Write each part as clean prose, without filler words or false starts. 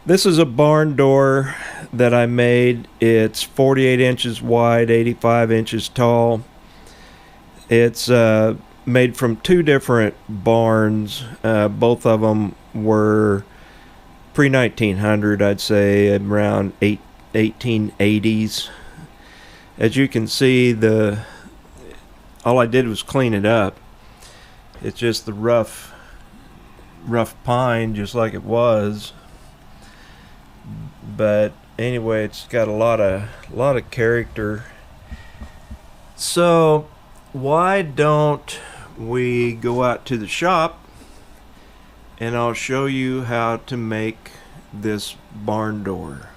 This is a barn door that I made. It's 48 inches wide, 85 inches tall. It's made from two different barns. Both of them were pre-1900, I'd say, around 1880s. As you can see, all I did was clean it up. It's just the rough pine, just like it was. But anyway, it's got a lot of character. So why don't we go out to the shop and I'll show you how to make this barn door.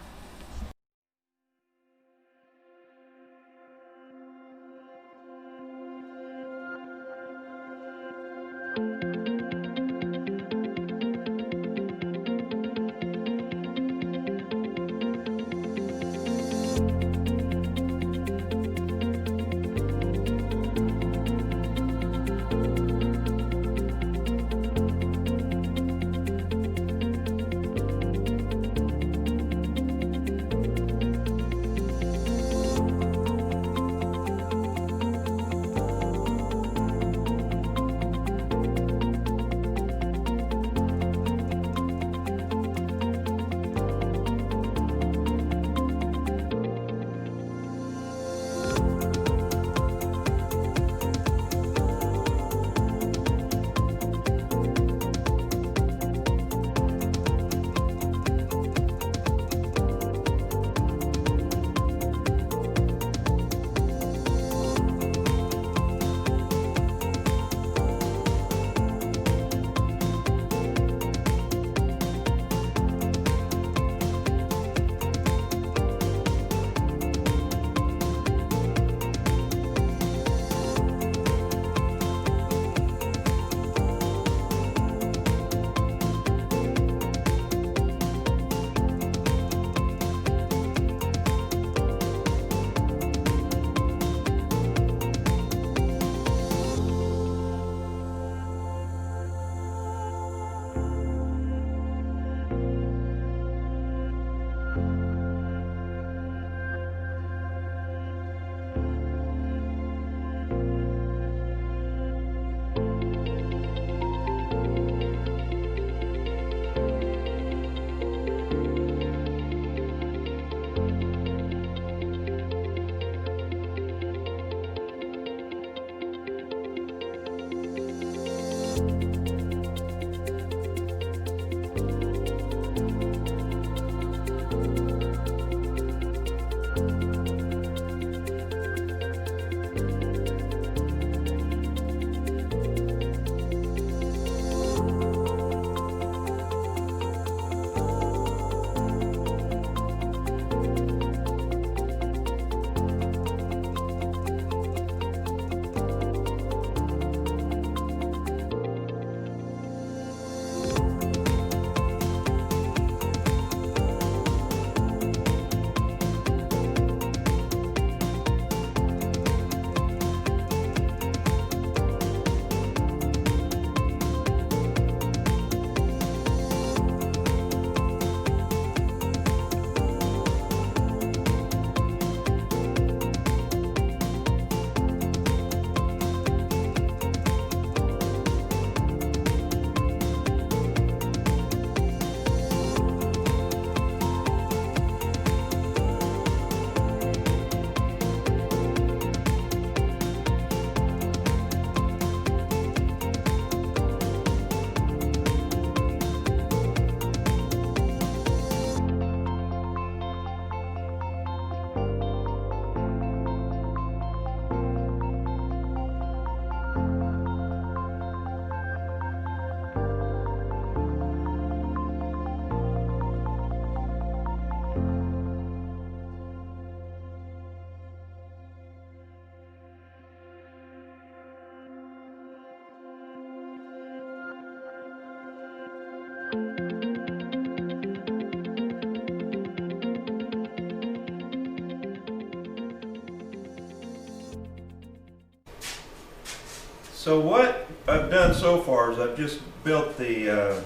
So what I've done so far is I've just built the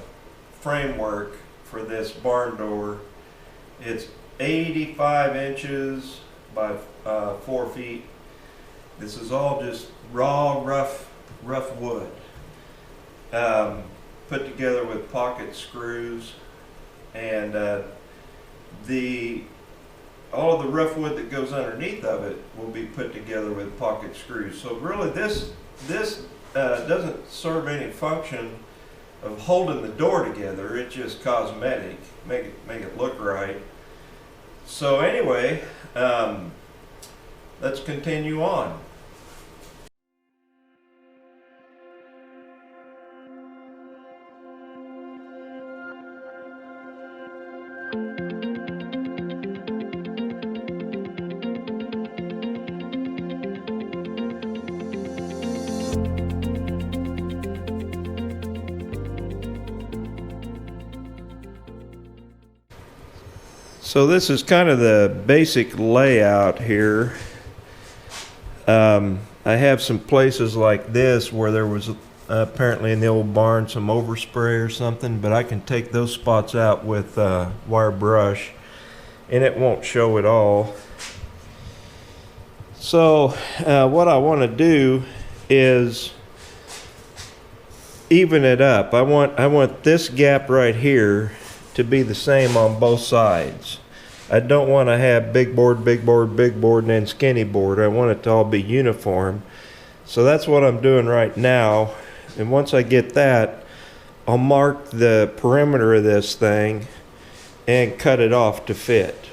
framework for this barn door. It's 85 inches by 4 feet. This is all just raw, rough wood, put together with pocket screws, and all of the rough wood that goes underneath of it will be put together with pocket screws. So really this doesn't serve any function of holding the door together. It's just cosmetic, make it look right. So anyway, let's continue on. So this is kind of the basic layout here. I have some places like this where there was apparently in the old barn some overspray or something, but I can take those spots out with wire brush and it won't show at all. So what I want to do is even it up. I want this gap right here to be the same on both sides. I don't want to have big board, big board, big board, and then skinny board. I want it to all be uniform. So that's what I'm doing right now. And once I get that, I'll mark the perimeter of this thing and cut it off to fit.